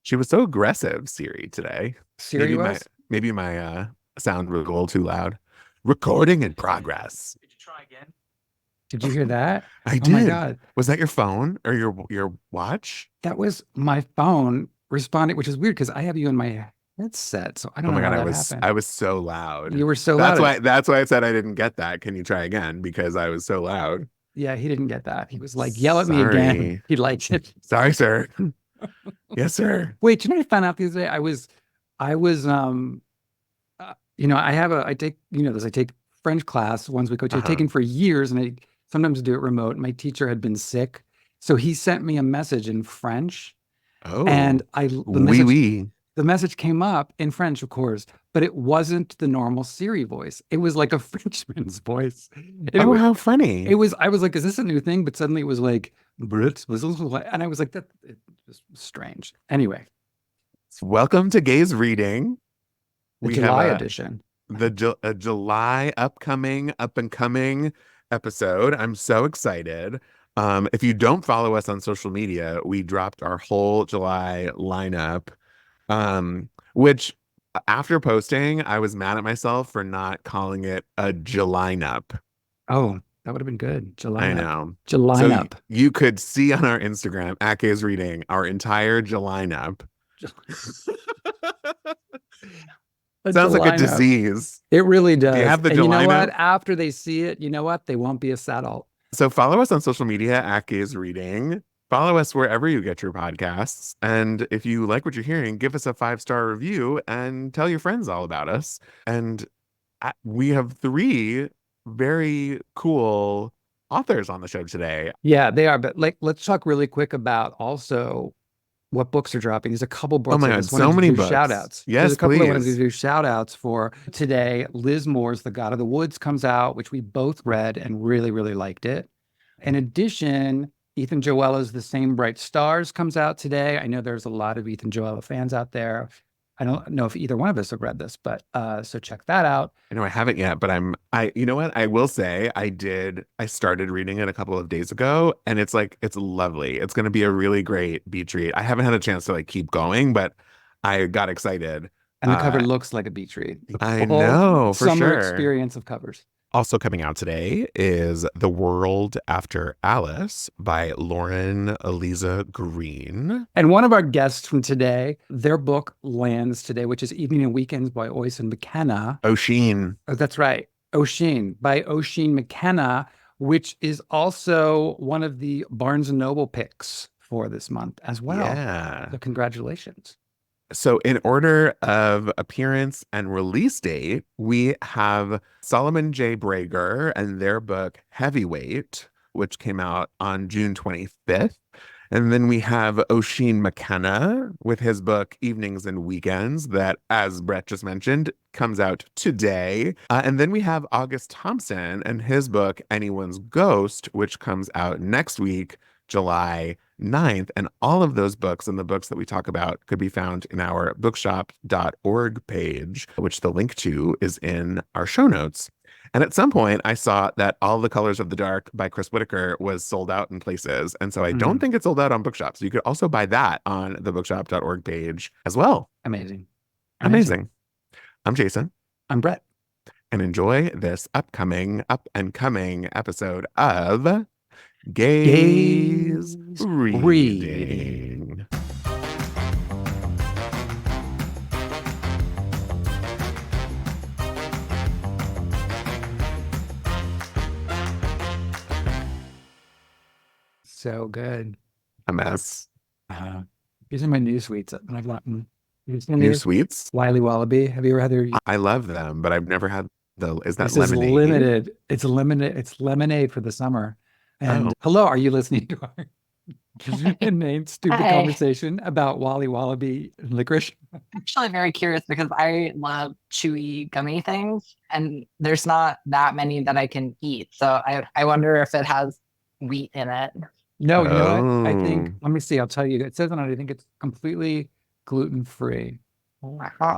She was so aggressive, Siri, today. Siri was? Maybe my sound was a little too loud. Recording in progress. Did you try again? Did you hear that? I Oh my did. God. Was that your phone or your watch? That was my phone responding, which is weird because I have you in my headset. So I Oh don't my know God, how I that was happened. I was so loud. You were so That's loud. why that's why I said I didn't get that. Can you try again? Because I was so loud. Yeah, he didn't get that. He was like, yell at me again. Sorry. He liked it. Sorry, sir. Yes, sir. Wait, you know what I found out the other day? I take, I take French class ones we go to. I've Uh-huh. taken for years and I sometimes do it remote. My teacher had been sick. So he sent me a message in French and Oh, the wee message wee. the message came up in French, of course, but it wasn't the normal Siri voice. It was like a Frenchman's voice. And Oh, how funny. I was like, is this a new thing? But suddenly it was like, and I was like, that it was strange. Anyway, Welcome to Gaze Reading. the We have July edition. a July up and coming episode. I'm so excited. If you don't follow us on social media, we dropped our whole July lineup. Which after posting, I was mad at myself for not calling it a July-nup. Oh, that would have been good. I July up. know. July So up. you could see on our Instagram at Gaze Reading our entire July-nup. Sounds like a disease. It really does. Do you have the And you know July-nup? what? After they see it, you know what? They won't be as sad. So follow us on social media at Gaze Reading. Follow us wherever you get your podcasts. And if you like what you're hearing, give us a 5-star review and tell your friends all about us. And we have 3 very cool authors on the show today. Yeah, they are. But like, let's talk really quick about also what books are dropping. There's a couple books. Oh my God, so many books. Shout outs. Yes, There's a couple I wanted please. to do shout outs for today. Liz Moore's The God of the Woods comes out, which we both read and really, really liked it. In addition, Ethan Joella's The Same Bright Stars comes out today. I know there's a lot of Ethan Joella fans out there. I don't know if either one of us have read this, but so check that out. I know I haven't yet, but you know what? I will say I started reading it a couple of days ago and it's lovely. It's going to be a really great beach read. I haven't had a chance to like keep going, but I got excited. And the cover looks like a beach read. I know, for summer sure. experience of covers. Also coming out today is The World After Alice by Lauren Eliza Green. And one of our guests from today, their book lands today, which is Evening and Weekends by Oisín McKenna. Oisín. Oh, that's right. Oisín by Oisín McKenna, which is also one of the Barnes & Noble picks for this month as well. Yeah. So congratulations. So in order of appearance and release date, we have Solomon J. Brager and their book Heavyweight, which came out on June 25th. And then we have Oisín McKenna with his book Evenings and Weekends that, as Brett just mentioned, comes out today. And then we have August Thompson and his book Anyone's Ghost, which comes out next week, July 9th. And all of those books and the books that we talk about could be found in our bookshop.org page, which the link to is in our show notes. And at some point, I saw that All the Colors of the Dark by Chris Whitaker was sold out in places. And so I don't think it's sold out on bookshops. So you could also buy that on the bookshop.org page as well. Amazing. I'm Jason. I'm Brett. And enjoy this up and coming episode of Gaze Reading. So good. A mess. These are my new sweets that I've gotten. New sweets? Wiley Wallaby. Have you ever had their? I love them, but I've never had is that this lemonade? Is limited. It's limited. It's lemonade for the summer. And hello, are you listening to our inane stupid conversation about Wally Wallaby and licorice? I'm actually very curious because I love chewy gummy things, and there's not that many that I can eat. So I wonder if it has wheat in it. No, you know what? I think, let me see, I'll tell you. It says on it, I think it's completely gluten-free.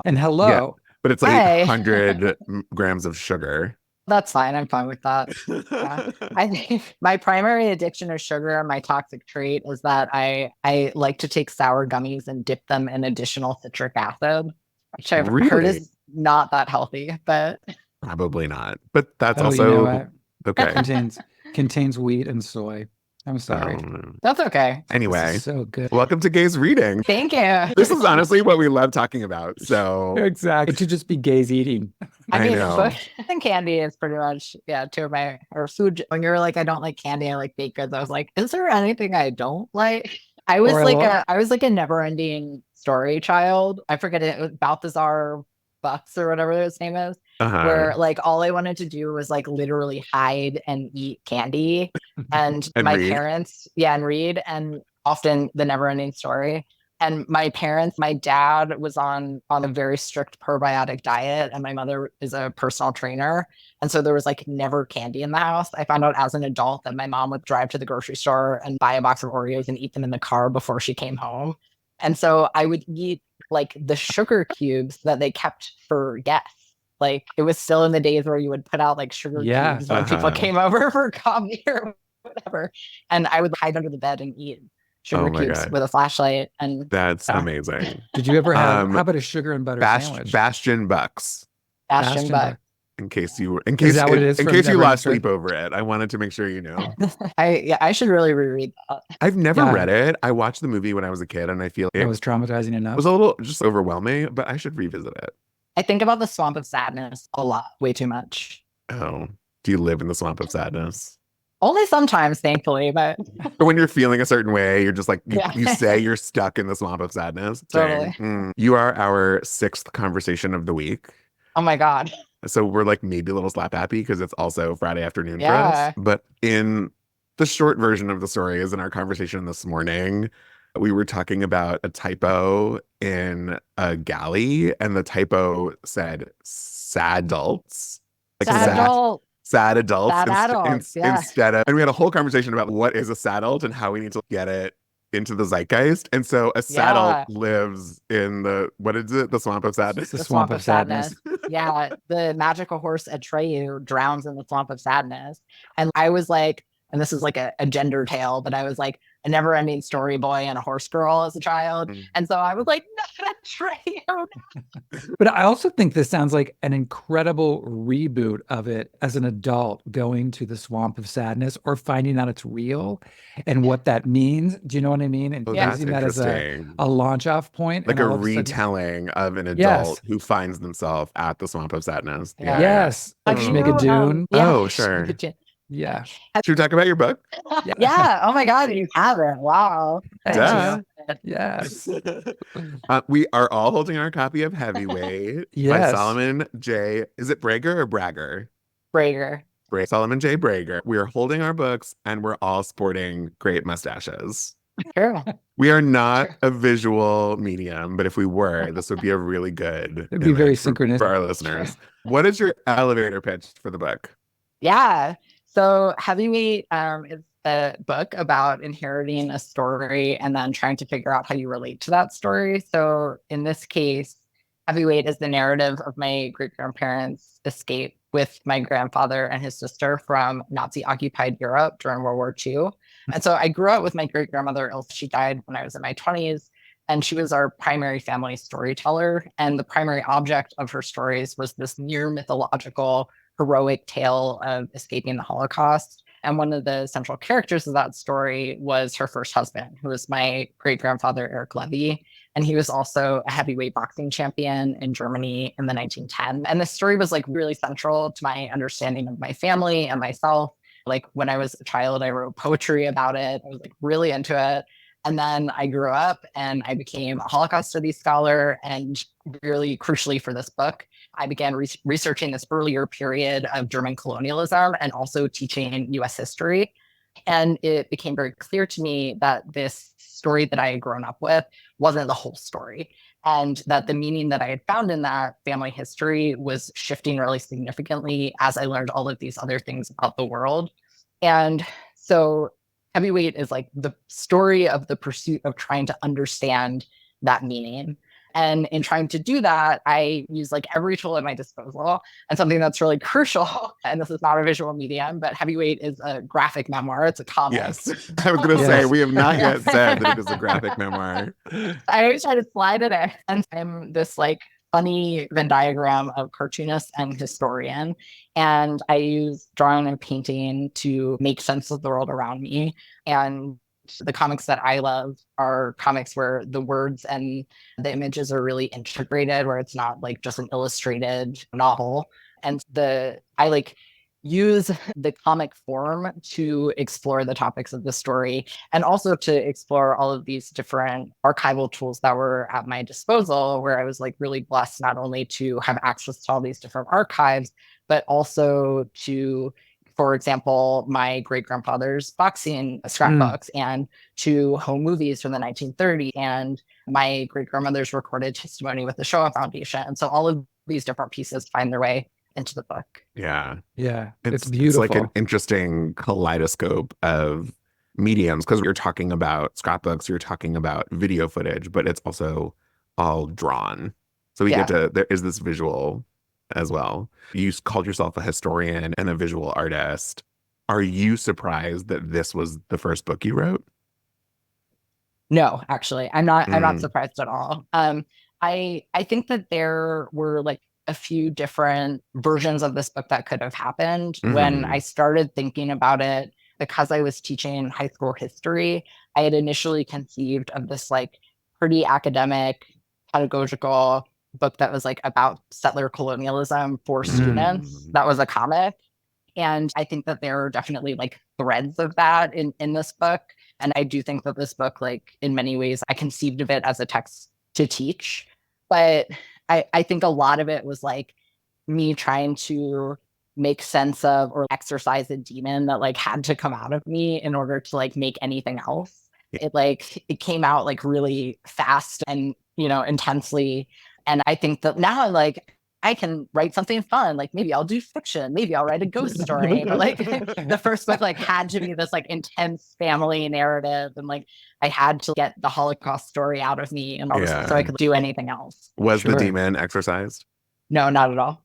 And hello. Yeah, but it's like 800 grams of sugar. That's fine. I'm fine with that. Yeah. I think my primary addiction is sugar. My toxic trait is that I like to take sour gummies and dip them in additional citric acid, which I've heard Really? is not that healthy, but Probably not. But that's Oh, you know also what? okay. Contains wheat and soy. I'm sorry. that's okay. This Anyway, is so good. welcome to Gays Reading. Thank you. This is honestly what we love talking about. So Exactly. It should just be gays eating. I mean, know. food and candy is pretty much, yeah, two of my, or food. When you're like, I don't like candy, I like baked goods. I was like, is there anything I don't like? I was Or I like love- I was like a never ending story child. I forget it, was Balthazar Bucks or whatever his name is, where like all I wanted to do was like literally hide and eat candy. And And my read. parents, and read, and often the never ending story. And my parents, my dad was on a very strict probiotic diet, and my mother is a personal trainer. And so there was like never candy in the house. I found out as an adult that my mom would drive to the grocery store and buy a box of Oreos and eat them in the car before she came home. And so I would eat like the sugar cubes that they kept for guests. Like it was still in the days where you would put out like sugar cubes when people came over for coffee or whatever. And I would hide under the bed and eat sugar cubes with a flashlight. And that's amazing. Did you ever have, how about a sugar and butter sandwich? Bastion Bucks. Bastion Bucks. In case you lost sleep over it. I wanted to make sure you knew. I should really reread that. I've never read it. I watched the movie when I was a kid and I feel it was traumatizing enough. It was a little just overwhelming, but I should revisit it. I think about the Swamp of Sadness a lot, way too much. Oh, do you live in the Swamp of Sadness? Only sometimes, thankfully, but when you're feeling a certain way, you're just like, you say you're stuck in the Swamp of Sadness. Totally. You are our 6th conversation of the week. Oh my God. So we're like maybe a little slap happy because it's also Friday afternoon for us. But in the short version of the story is in our conversation this morning, we were talking about a typo in a galley, and the typo said sad adults. Like sad adults instead of, and we had a whole conversation about what is a saddle and how we need to get it into the zeitgeist. And so a saddle lives in the, what is it? The Swamp of Sadness. The Swamp of Sadness. Yeah. The magical horse Atreyu drowns in the Swamp of Sadness. And I was like, and this is like a gender tale, but I was like a never ending story boy and a horse girl as a child. And so I was like, not Atreyu. But I also think this sounds like an incredible reboot of it as an adult, going to the Swamp of Sadness or finding out it's real and what that means. Do you know what I mean? And using that as a launch off point. Like a retelling of an adult who finds themselves at the Swamp of Sadness. Yes. Like Schmigadoon. Oh, sure. Yeah. Should we talk about your book? Yeah. Oh my God, you haven't. Wow. Yes. We are all holding our copy of Heavyweight by Solomon J. Is it Brager or Bragger? Brager. Solomon J. Brager. We are holding our books and we're all sporting great mustaches. True. We are not a visual medium, but if we were, this would be a really good. It'd be very synchronous for our listeners. What is your elevator pitch for the book? Yeah. So Heavyweight is a book about inheriting a story and then trying to figure out how you relate to that story. So in this case, Heavyweight is the narrative of my great-grandparents' escape with my grandfather and his sister from Nazi-occupied Europe during World War II. And so I grew up with my great-grandmother. She died when I was in my 20s, and she was our primary family storyteller. And the primary object of her stories was this near mythological heroic tale of escaping the Holocaust. And one of the central characters of that story was her first husband, who was my great-grandfather, Eric Levy. And he was also a heavyweight boxing champion in Germany in the 1910s. And this story was like really central to my understanding of my family and myself. Like when I was a child, I wrote poetry about it. I was like really into it. And then I grew up and I became a Holocaust studies scholar. And really crucially for this book, I began researching this earlier period of German colonialism and also teaching US history. And it became very clear to me that this story that I had grown up with wasn't the whole story. And that the meaning that I had found in that family history was shifting really significantly as I learned all of these other things about the world. And so Heavyweight is like the story of the pursuit of trying to understand that meaning. And in trying to do that, I use like every tool at my disposal. And something that's really crucial, and this is not a visual medium, but Heavyweight is a graphic memoir. It's a comic. Yes. I was going to say, we have not yet said that it is a graphic memoir. I always try to slide it in. And I'm this like funny Venn diagram of cartoonist and historian. And I use drawing and painting to make sense of the world around me. And the comics that I love are comics where the words and the images are really integrated, where it's not like just an illustrated novel. And I like use the comic form to explore the topics of the story and also to explore all of these different archival tools that were at my disposal, where I was like really blessed not only to have access to all these different archives, but also to, for example, my great grandfather's boxing scrapbooks and to home movies from the 1930s and my great grandmother's recorded testimony with the Shoah Foundation. And so all of these different pieces find their way into the book. Yeah. It's beautiful. It's like an interesting kaleidoscope of mediums, because you're talking about scrapbooks, you're talking about video footage, but it's also all drawn. So we get to, there is this visual as well. You called yourself a historian and a visual artist. Are you surprised that this was the first book you wrote? No, actually, I'm not surprised at all. I think that there were like a few different versions of this book that could have happened. When I started thinking about it, because I was teaching high school history, I had initially conceived of this like pretty academic, pedagogical book that was like about settler colonialism for students. That was a comic. And I think that there are definitely like threads of that in this book. And I do think that this book, like in many ways, I conceived of it as a text to teach. But I think a lot of it was like me trying to make sense of or exercise a demon that like had to come out of me in order to like make anything else. It came out like really fast and, intensely. And I think that now like I can write something fun. Like maybe I'll do fiction. Maybe I'll write a ghost story. But like the first book like had to be this like intense family narrative. And like I had to get the Holocaust story out of me and all this so I could do anything else. Was the demon exercised? No, not at all.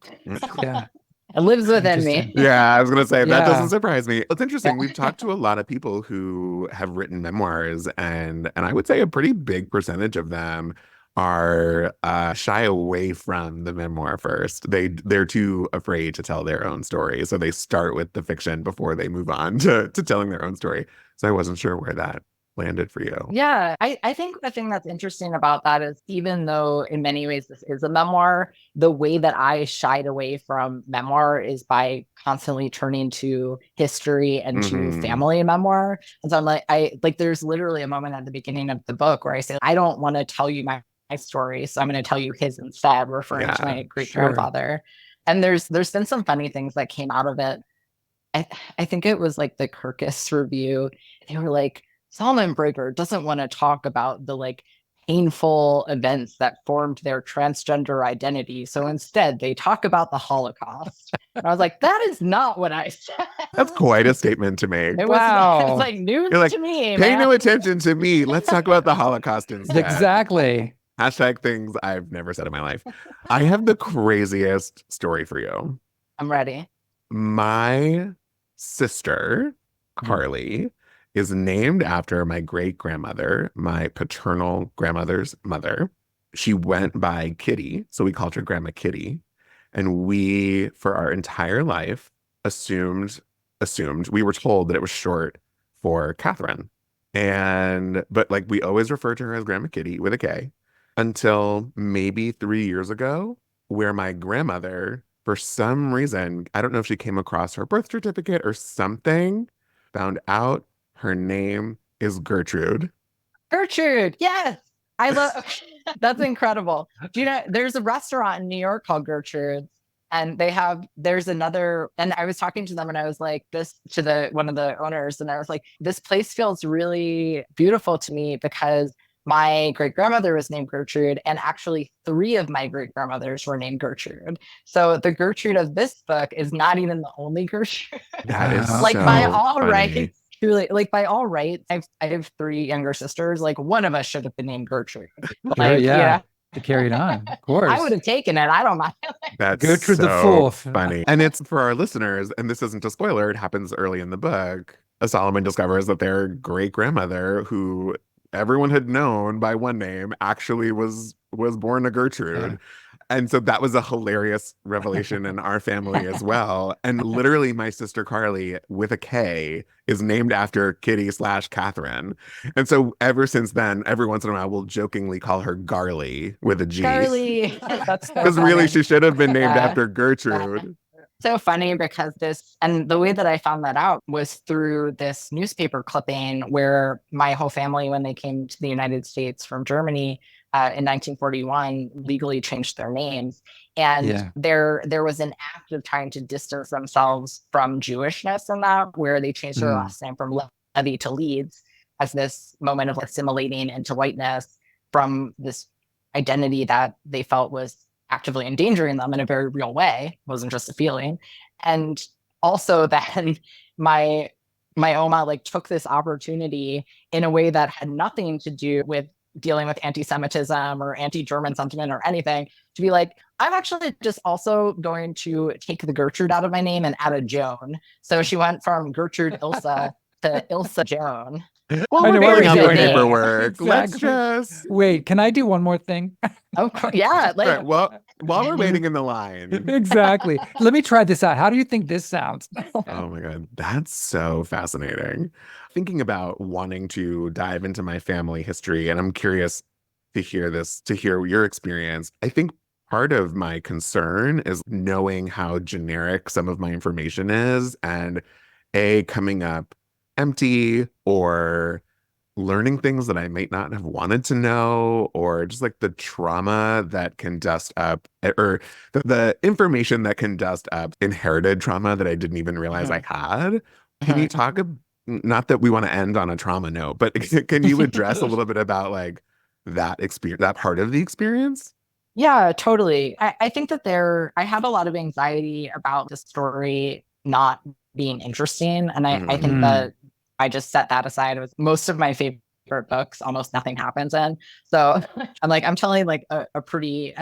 Yeah. It lives within me. Yeah, I was going to say, that doesn't surprise me. It's interesting. We've talked to a lot of people who have written memoirs, and I would say a pretty big percentage of them are shy away from the memoir first. They're too afraid to tell their own story. So they start with the fiction before they move on to telling their own story. So I wasn't sure where that landed for you. Yeah, I think the thing that's interesting about that is even though in many ways this is a memoir, the way that I shied away from memoir is by constantly turning to history and to family memoir. And so I'm like, there's literally a moment at the beginning of the book where I say, I don't want to tell you my story, so I'm going to tell you his instead, referring to my great grandfather. And there's been some funny things that came out of it. I think it was like the Kirkus review. They were like, Solomon Brager doesn't want to talk about the like painful events that formed their transgender identity. So instead, they talk about the Holocaust. And I was like, that is not what I said. That's quite a statement to make. It was like news to me. Pay no attention to me. Let's talk about the Holocaust instead. Exactly. Hashtag things I've never said in my life. I have the craziest story for you. I'm ready. My sister, Carly, is named after my great grandmother, my paternal grandmother's mother. She went by Kitty, so we called her Grandma Kitty. And we, for our entire life, assumed, we were told that it was short for Catherine. But like we always refer to her as Grandma Kitty with a K until maybe 3 years ago, where my grandmother, for some reason, I don't know if she came across her birth certificate or something, found out her name is Gertrude. Gertrude, yes. I love that's incredible. Do you know there's a restaurant in New York called Gertrude's, and there's another, and I was talking to them and I was like this to one of the owners, and I was like, this place feels really beautiful to me because my great grandmother was named Gertrude, and actually 3 of my great grandmothers were named Gertrude. So the Gertrude of this book is not even the only Gertrude. That is like so by all funny. rights. Truly, like by all rights, I have 3 younger sisters. Like one of us should have been named Gertrude. Like, yeah. to carry it on. Of course. I would have taken it. I don't mind. That's Gertrude the so Fourth. funny. And it's for our listeners, and this isn't a spoiler, it happens early in the book. Solomon discovers that their great grandmother, who everyone had known by one name, actually was born a Gertrude. And so that was a hilarious revelation in our family as well. And literally, my sister Carly, with a K, is named after Kitty/Catherine. And so ever since then, every once in a while, we'll jokingly call her Garly with a G. Garly. That's so Because really, funny. she should have been named Yeah. after Gertrude. So funny because and the way that I found that out was through this newspaper clipping where my whole family, when they came to the United States from Germany in 1941, legally changed their names. And there was an act of trying to distance themselves from Jewishness in that, where they changed their last name from Levy to Leeds as this moment of assimilating into whiteness from this identity that they felt was actively endangering them in a very real way. It wasn't just a feeling. And also then my Oma like took this opportunity in a way that had nothing to do with dealing with anti-Semitism or anti-German sentiment or anything, to be like, I'm actually just also going to take the Gertrude out of my name and add a Joan. So she went from Gertrude Ilsa to Ilsa Joan. Well, I know we're what filling out you're the doing. paperwork. Let's Exactly. just... Wait, can I do one more thing? Of course, yeah. Like, Right, well, while we're waiting in the line. Exactly. Let me try this out. How do you think this sounds? Oh my God, that's so fascinating. Thinking about wanting to dive into my family history, and I'm curious to hear your experience. I think part of my concern is knowing how generic some of my information is, and coming up empty, or learning things that I might not have wanted to know, or just like the trauma that can dust up, or the information that can dust up inherited trauma that I didn't even realize I had. Can you talk, not that we want to end on a trauma note, but can you address a little bit about like that experience, that part of the experience? Yeah, totally. I think that I had a lot of anxiety about the story not being interesting. And I think that I just set that aside. It was most of my favorite books, almost nothing happens in. So I'm telling like a pretty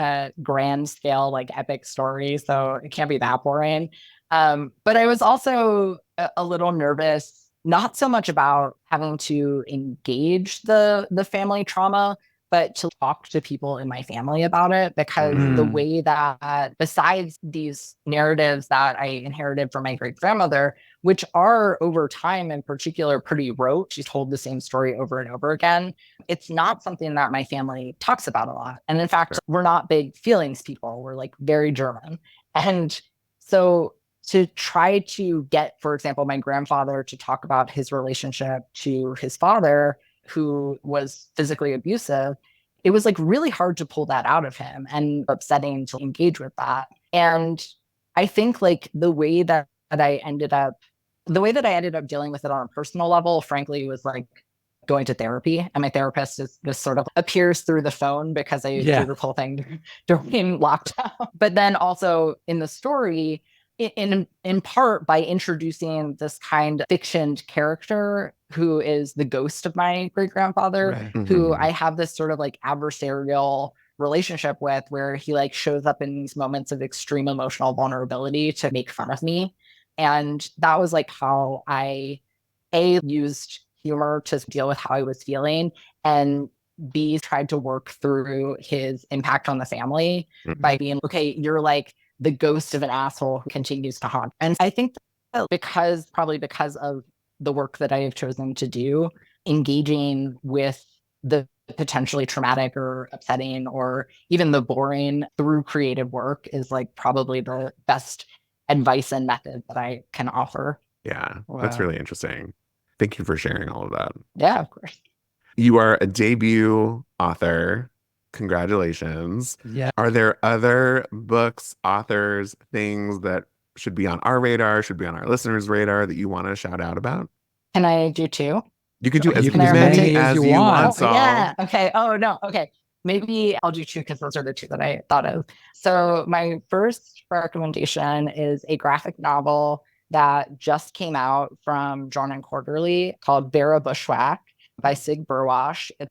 grand scale, like epic story. So it can't be that boring. But I was also a little nervous, not so much about having to engage the family trauma, but to talk to people in my family about it, because the way that, besides these narratives that I inherited from my great grandmother, which are over time in particular pretty rote, she's told the same story over and over again, it's not something that my family talks about a lot. And in fact, we're not big feelings people. We're like very German. And so to try to get, for example, my grandfather to talk about his relationship to his father, who was physically abusive, it was like really hard to pull that out of him and upsetting to engage with that. And I think like the way that I ended up dealing with it on a personal level, frankly, was like going to therapy. And my therapist is this sort of appears through the phone because I do the whole thing during lockdown. But then also in the story, in part by introducing this kind of fictioned character who is the ghost of my great grandfather, who I have this sort of like adversarial relationship with, where he like shows up in these moments of extreme emotional vulnerability to make fun of me. And that was like how I used humor to deal with how I was feeling, and B, tried to work through his impact on the family by being, okay, you're like the ghost of an asshole who continues to haunt. And I think that probably because of the work that I have chosen to do, engaging with the potentially traumatic or upsetting or even the boring through creative work is like probably the best advice and method that I can offer. Yeah, that's really interesting. Thank you for sharing all of that. Yeah, of course. You are a debut author. Congratulations. Yeah. Are there other books, authors, things that should be on our radar, should be on our listeners' radar that you want to shout out about? Can I do two? You can do as can many as you want, Saul. Yeah. Okay. Oh, no. Okay. Maybe I'll do two because those are the two that I thought of. So my first recommendation is a graphic novel that just came out from John and Quarterly called Vera Bushwhack by Sig Burwash. It's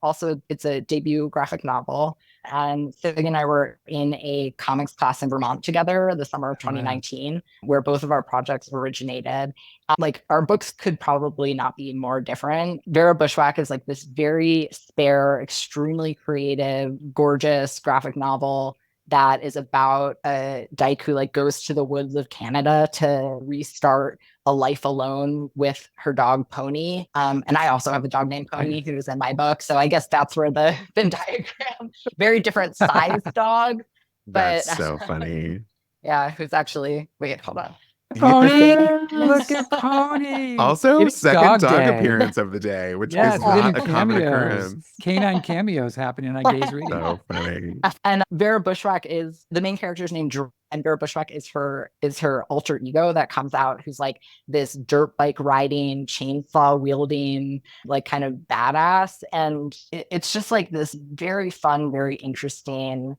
Also, it's a debut graphic novel. And Civic and I were in a comics class in Vermont together the summer of 2019, where both of our projects originated. Like, our books could probably not be more different. Vera Bushwhack is like this very spare, extremely creative, gorgeous graphic novel that is about a dyke who like goes to the woods of Canada to restart a life alone with her dog Pony. And I also have a dog named Pony who's in my book. So I guess that's where the Venn diagram, very different size dog. But That's so funny. yeah, who's actually, wait, hold on. Pony, look at Pony. Also, It's second dog day. appearance of the day, which Yes, is we're not getting a common cameos. occurrence. Canine cameos happening on Gaze Reading. So funny. And Vera Bushwhack is the main character's named Drew, and Vera Bushwhack is her alter ego that comes out, who's like this dirt bike riding, chainsaw wielding, like kind of badass. And it's just like this very fun, very interesting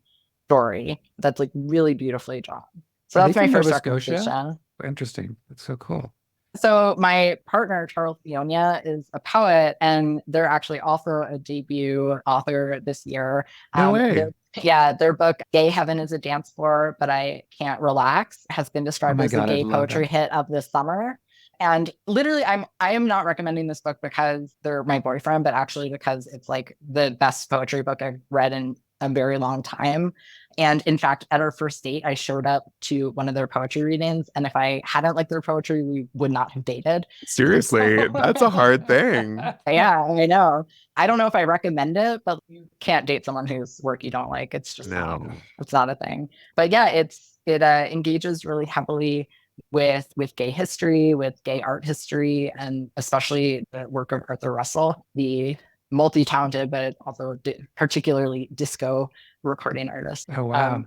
story that's like really beautifully drawn. So that's my first recommendation. Interesting. That's so cool. So my partner, Charles Fionia, is a poet, and they're actually also a debut author this year. No way. Their book, Gay Heaven is a Dance Floor, But I Can't Relax, has been described as the gay poetry hit of this summer. And literally, I am not recommending this book because they're my boyfriend, but actually because it's like the best poetry book I've read in a very long time. And in fact, at our first date, I showed up to one of their poetry readings. And if I hadn't liked their poetry, we would not have dated. Seriously, that's a hard thing. Yeah, I know. I don't know if I recommend it, but you can't date someone whose work you don't like. It's just it's not a thing. But yeah, it engages really heavily with gay history, with gay art history, and especially the work of Arthur Russell, the multi-talented, but also particularly disco recording artist. Oh, wow.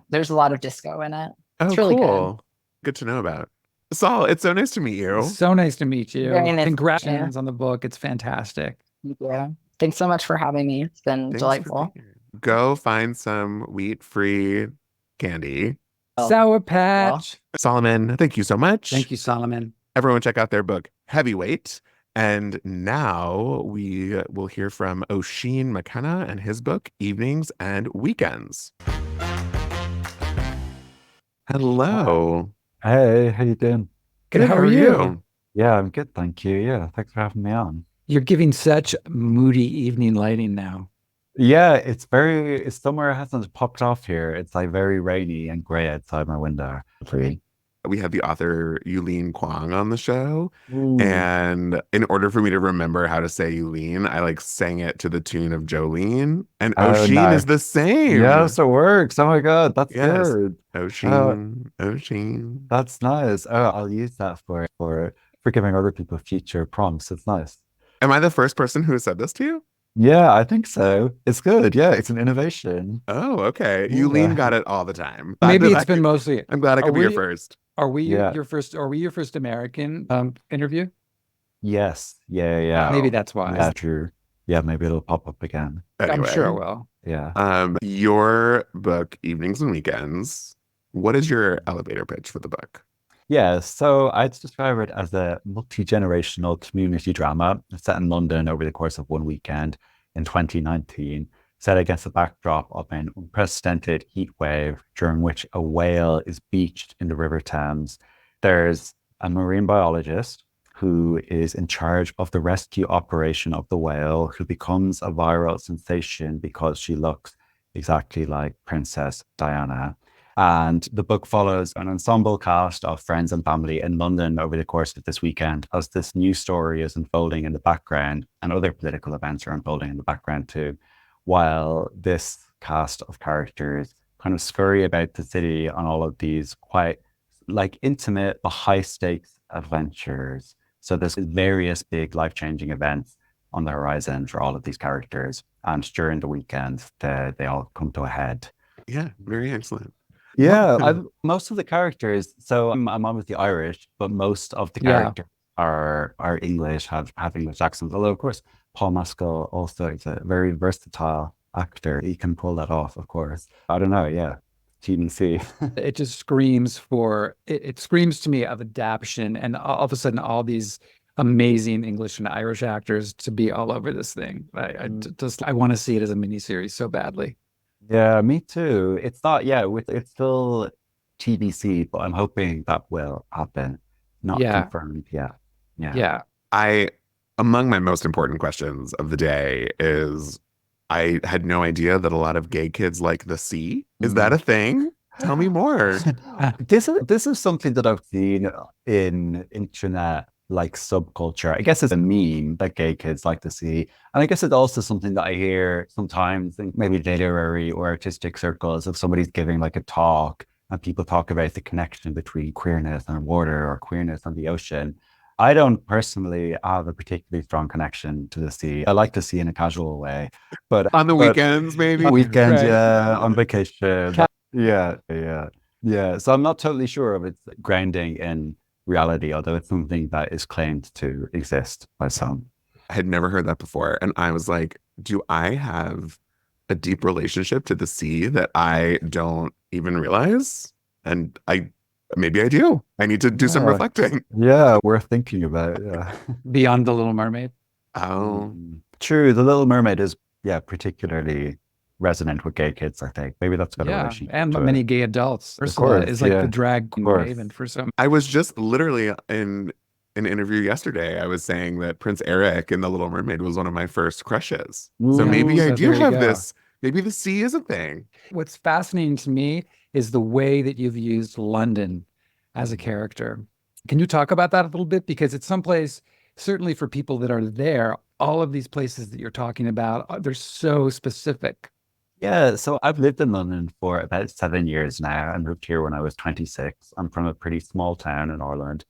There's a lot of disco in it. Oh, it's really cool. Good to know about. Saul, it's so nice to meet you. So nice to meet you. Very nice. Congratulations on the book. It's fantastic. Yeah. Thanks so much for having me. It's been delightful. Go find some wheat-free candy. Sour Patch. Solomon, thank you so much. Thank you, Solomon. Everyone check out their book, Heavyweight. And now we will hear from Oisín McKenna and his book, Evenings and Weekends. Hello. Hey, how you doing? Good. How are you? Yeah, I'm good, thank you. Yeah, thanks for having me on. You're giving such moody evening lighting now. Yeah, it's summer hasn't popped off here. It's like very rainy and gray outside my window. We had the author Yulene Kwong on the show. Ooh. And in order for me to remember how to say Yulene, I like sang it to the tune of Jolene. And Oisín is the same. Yes, it works. Oh my God, that's good. Oisín. That's nice. Oh, I'll use that for giving other people future prompts. It's nice. Am I the first person who has said this to you? Yeah, I think so. It's good. Yeah, it's an innovation. Oh, okay. Yulene got it all the time. Maybe it's been mostly. I'm glad I could be your first. Are we your first? Are we your first American interview? Yes. Yeah. Maybe that's why. Yeah, true. Yeah, maybe it'll pop up again. Anyway, I'm sure it will. Yeah. Your book, Evenings and Weekends. What is your elevator pitch for the book? Yeah, so I'd describe it as a multi-generational community drama set in London over the course of one weekend in 2019, set against the backdrop of an unprecedented heat wave during which a whale is beached in the River Thames. There's a marine biologist who is in charge of the rescue operation of the whale, who becomes a viral sensation because she looks exactly like Princess Diana. And the book follows an ensemble cast of friends and family in London over the course of this weekend as this new story is unfolding in the background, and other political events are unfolding in the background too, while this cast of characters kind of scurry about the city on all of these quite like intimate but high stakes adventures. So there's various big life-changing events on the horizon for all of these characters, and during the weekend they all come to a head. Yeah, very excellent. Yeah, most of the characters, so I'm obviously Irish, but most of the characters are English, have English accents. Although, of course, Paul Mescal also is a very versatile actor. He can pull that off, of course. I don't know, yeah. T&C. It just screams it screams to me of adaptation, and all of a sudden all these amazing English and Irish actors to be all over this thing. I want to see it as a miniseries so badly. Yeah, me too. It's not, yeah, it's still TBC, but I'm hoping that will happen. Not Yeah. confirmed yet. Yeah. Yeah. Among my most important questions of the day is I had no idea that a lot of gay kids like the sea. Is that a thing? Tell me more. This is something that I've seen in internet like subculture. I guess it's a meme that gay kids like to see. And I guess it's also something that I hear sometimes in maybe literary or artistic circles if somebody's giving like a talk and people talk about the connection between queerness and water or queerness and the ocean. I don't personally have a particularly strong connection to the sea. I like to see in a casual way, but On the weekends, maybe? weekends, Right. yeah, on vacation. Yeah, yeah, yeah. So I'm not totally sure of its grounding in reality, although it's something that is claimed to exist by some. I had never heard that before. And I was like, do I have a deep relationship to the sea that I don't even realize? And maybe I do. I need to do some Yeah. reflecting. Yeah, worth thinking about. Yeah. Beyond the Little Mermaid. Oh, True. The Little Mermaid is, yeah, particularly resonant with gay kids, I think. Maybe that's got a Yeah. relationship And to many it. gay adults. Ursula course, is like yeah, the drag queen course. maven for some. I was just literally in an interview yesterday. I was saying that Prince Eric in The Little Mermaid was one of my first crushes. So maybe I so do there you have go. this. Maybe the sea is a thing. What's fascinating to me is the way that you've used London as a character. Can you talk about that a little bit? Because it's someplace, certainly for people that are there, all of these places that you're talking about, they're so specific. Yeah, so I've lived in London for about 7 years now. I moved here when I was 26. I'm from a pretty small town in Ireland.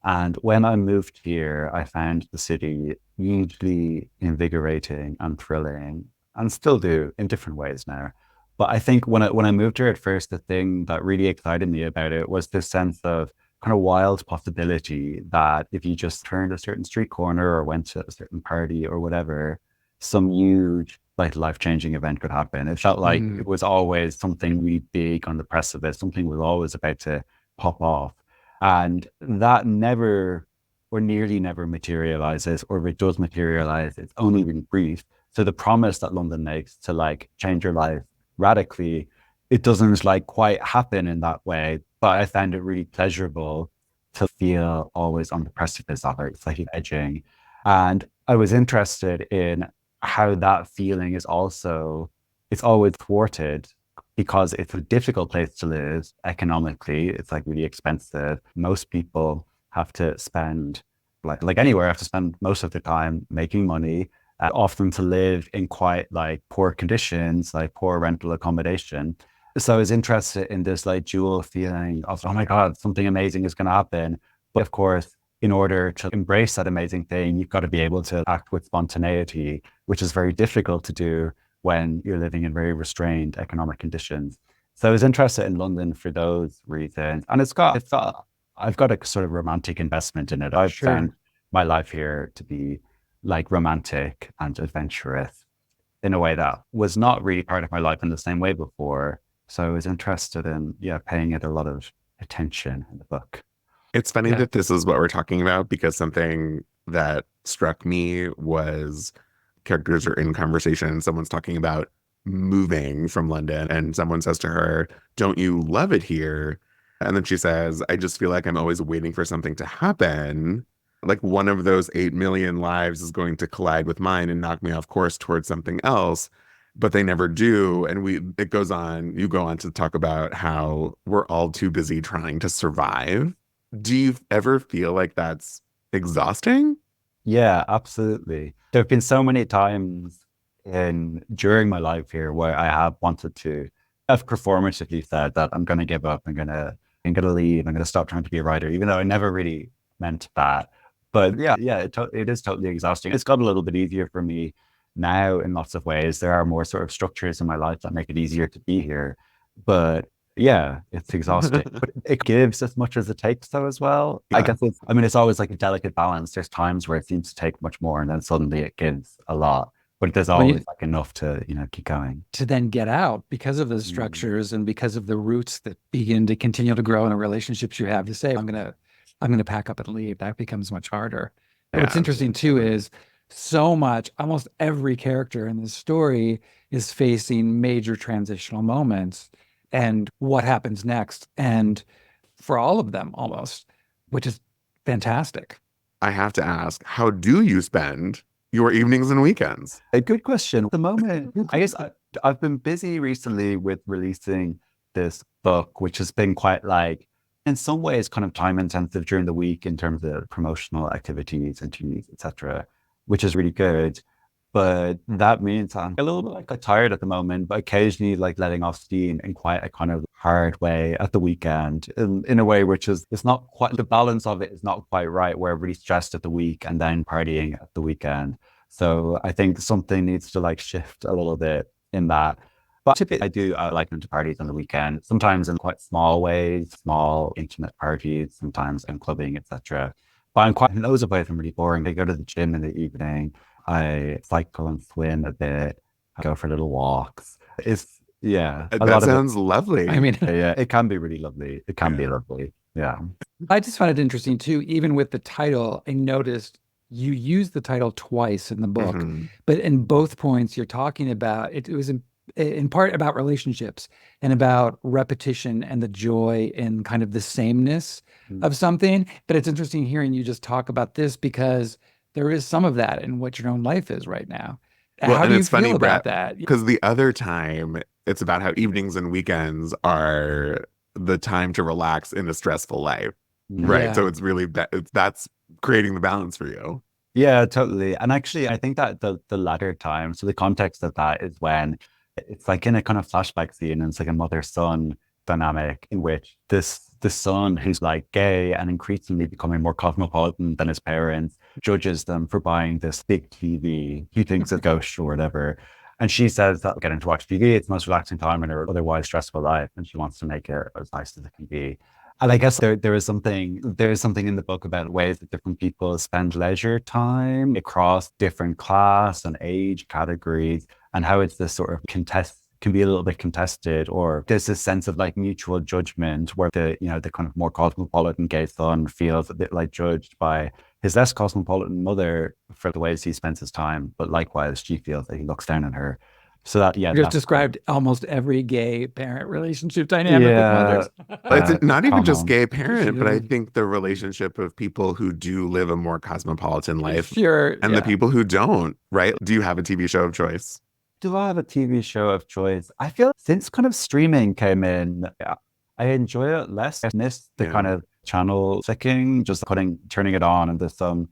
And when I moved here, I found the city hugely invigorating and thrilling, and still do in different ways now. But I think when I moved here at first, the thing that really excited me about it was this sense of kind of wild possibility that if you just turned a certain street corner or went to a certain party or whatever, some huge like life-changing event could happen. It felt like it was always something really big on the precipice. Something was always about to pop off. And that never or nearly never materializes, or if it does materialize, it's only really brief. So the promise that London makes to like change your life radically, it doesn't like quite happen in that way. But I found it really pleasurable to feel always on the precipice of it. It's like edging. And I was interested in how that feeling is also, it's always thwarted because it's a difficult place to live economically. It's like really expensive. Most people have to spend, like anywhere, have to spend most of their time making money, often to live in quite like poor conditions, like poor rental accommodation. So I was interested in this like dual feeling of, oh my God, something amazing is going to happen. But of course, in order to embrace that amazing thing, you've got to be able to act with spontaneity, which is very difficult to do when you're living in very restrained economic conditions. So I was interested in London for those reasons. And I've got a sort of romantic investment in it. I've found my life here to be like romantic and adventurous in a way that was not really part of my life in the same way before. So I was interested in, paying it a lot of attention in the book. It's funny that this is what we're talking about, because something that struck me was characters are in conversation and someone's talking about moving from London, and someone says to her, "Don't you love it here?" And then she says, "I just feel like I'm always waiting for something to happen. Like one of those 8 million lives is going to collide with mine and knock me off course towards something else." But they never do. And you go on to talk about how we're all too busy trying to survive. Do you ever feel like that's exhausting? Yeah, absolutely. There have been so many times during my life here where I have wanted to, I've performatively said that I'm going to give up, I'm going to leave, I'm going to stop trying to be a writer, even though I never really meant that. But it is totally exhausting. It's got a little bit easier for me now in lots of ways. There are more sort of structures in my life that make it easier to be here. But yeah, it's exhausting, but it gives as much as it takes though as well. I guess it's always like a delicate balance. There's times where it seems to take much more and then suddenly it gives a lot, but there's always like enough to, keep going. To then get out because of the structures and because of the roots that begin to continue to grow in the relationships you have, to say, I'm going to pack up and leave. That becomes much harder. What's Yeah. interesting too is so much, almost every character in this story is facing major transitional moments and what happens next. And for all of them almost, which is fantastic. I have to ask, how do you spend your evenings and weekends? A good question. At the moment, I guess I've been busy recently with releasing this book, which has been quite like, in some ways, kind of time intensive during the week in terms of promotional activities, interviews, etc., which is really good. But that means I'm a little bit like tired at the moment, but occasionally like letting off steam in quite a kind of hard way at the weekend in a way which is, it's not quite, the balance of it is not quite right, where everybody's stressed at the week and then partying at the weekend. So I think something needs to like shift a little bit in that. But typically I like going to parties on the weekend, sometimes in quite small ways, small intimate parties, sometimes in clubbing, etc. But I'm quite, loads of ways I'm really boring. I go to the gym in the evening. I cycle and swim a bit. I go for little walks. It's, yeah. A That lot of it. sounds lovely. I mean, Yeah, it can be really lovely. It can be lovely. Yeah. I just found it interesting too, even with the title, I noticed you use the title twice in the book, Mhm. but in both points you're talking about, it was in part about relationships and about repetition and the joy in kind of the sameness of something. But it's interesting hearing you just talk about this because there is some of that in what your own life is right now. Well, How and do you it's funny, feel about Brett, that? because the other time it's about how evenings and weekends are the time to relax in a stressful life. Right. Yeah. So it's really that's creating the balance for you. Yeah, totally. And actually, I think that the latter time, so the context of that is when it's like in a kind of flashback scene, and it's like a mother-son dynamic in which the son who's like gay and increasingly becoming more cosmopolitan than his parents judges them for buying this big TV. He thinks it's gauche or whatever. And she says that getting to watch TV, it's the most relaxing time in her otherwise stressful life, and she wants to make it as nice as it can be. And I guess there is something in the book about ways that different people spend leisure time across different class and age categories, and how it's this sort of can be a little bit contested, or there's this sense of like mutual judgment where the kind of more cosmopolitan gay son feels a bit like judged by his less cosmopolitan mother for the ways he spends his time, but likewise she feels that he looks down on her. So that, yeah, You just described almost every gay parent relationship dynamic with yeah, mothers. It's not even just common. gay parent, but I Sure. think the relationship of people who do live a more cosmopolitan life Sure. and the Yeah. people who don't, right? Do you have a TV show of choice? Do I have a TV show of choice? I feel since kind of streaming came in, I enjoy it less. I miss the kind of channel flicking, just turning it on, and there's some,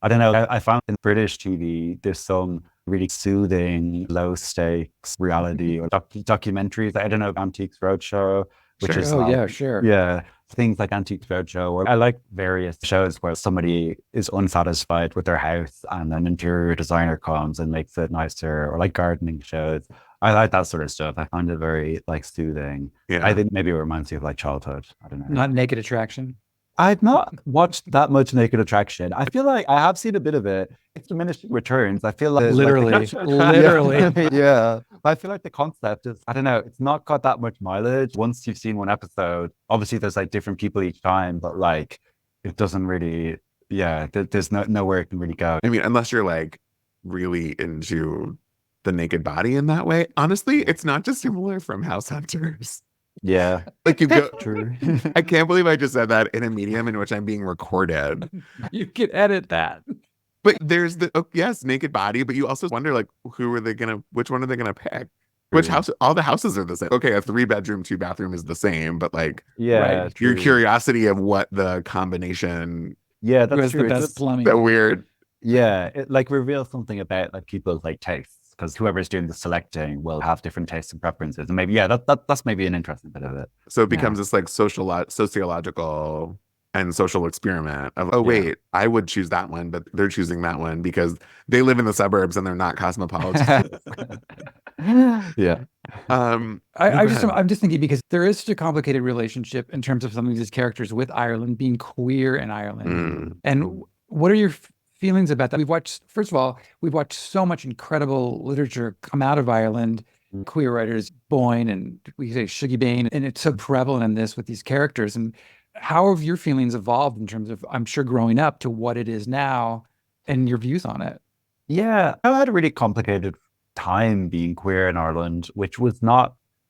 I don't know, I found in British TV, there's some really soothing, low stakes reality or documentaries. I don't know, Antiques Roadshow, which Sure. is, Oh, yeah, sure. yeah, things like Antiques Roadshow. Or I like various shows where somebody is unsatisfied with their house and an interior designer comes and makes it nicer, or like gardening shows. I like that sort of stuff. I find it very like soothing. Yeah. I think maybe it reminds me of like childhood. I don't know. Not Naked Attraction. I've not watched that much Naked Attraction. I feel like I have seen a bit of it. It's diminishing returns. I feel like Literally. yeah. Literally. Yeah. But I feel like the concept is, I don't know, it's not got that much mileage. Once you've seen one episode, obviously there's like different people each time, but like it doesn't really, yeah, there's nowhere it can really go. I mean, unless you're like really into the naked body in that way. Honestly, it's not dissimilar from House Hunters. Yeah. Like you go, True. I can't believe I just said that in a medium in which I'm being recorded. You can edit that. But there's yes, naked body, but you also wonder like which one are they gonna pick? Which True. house? All the houses are the same. Okay, a 3-bedroom, 2-bathroom is the same, but like Yeah. Right. your True. curiosity of what the combination, Yeah, Who that's has true. the It's best plumbing? that weird. Yeah, it like reveals something about like people's like tastes, because whoever's doing the selecting will have different tastes and preferences, and maybe that's maybe an interesting bit of it. So it becomes this like sociological and social experiment of, oh wait, I would choose that one, but they're choosing that one because they live in the suburbs and they're not cosmopolitan. Yeah, I'm just thinking because there is such a complicated relationship in terms of some of these characters with Ireland, being queer in Ireland. Mm. And what are your feelings about that? First of all, we've watched so much incredible literature come out of Ireland, queer writers, Boyne and we say Shuggie Bain, and it's so prevalent in this with these characters. And how have your feelings evolved in terms of, I'm sure growing up to what it is now and your views on it. Yeah, I had a really complicated time being queer in Ireland, which was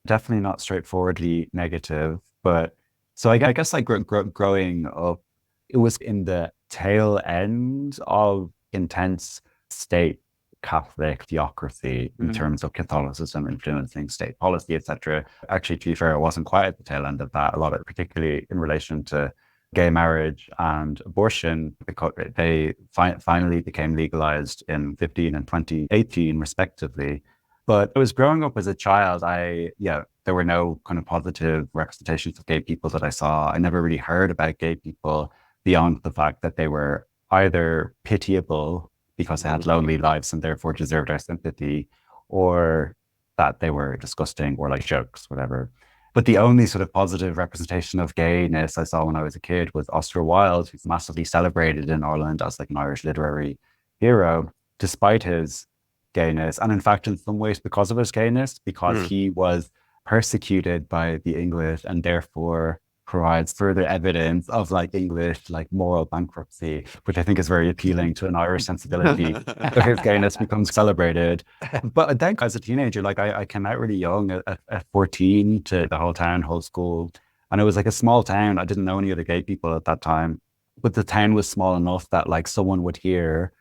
definitely not straightforwardly negative. But so I guess like growing up, it was in the tail end of intense state Catholic theocracy in terms of Catholicism influencing state policy, etc. Actually, to be fair, it wasn't quite at the tail end of that. A lot of, particularly in relation to gay marriage and abortion, because they finally became legalized in 15 and 2018, respectively. But I was growing up as a child. There were no kind of positive representations of gay people that I saw. I never really heard about gay people beyond the fact that they were either pitiable because they had lonely lives and therefore deserved our sympathy, or that they were disgusting or like jokes, whatever. But the only sort of positive representation of gayness I saw when I was a kid was Oscar Wilde, who's massively celebrated in Ireland as like an Irish literary hero, despite his gayness. And in fact, in some ways, because of his gayness, because he was persecuted by the English and therefore provides further evidence of like English, like moral bankruptcy, which I think is very appealing to an Irish sensibility. So his gayness becomes celebrated. But then as a teenager, like I came out really young at 14 to the whole town, whole school. And it was like a small town. I didn't know any other gay people at that time, but the town was small enough that like someone would hear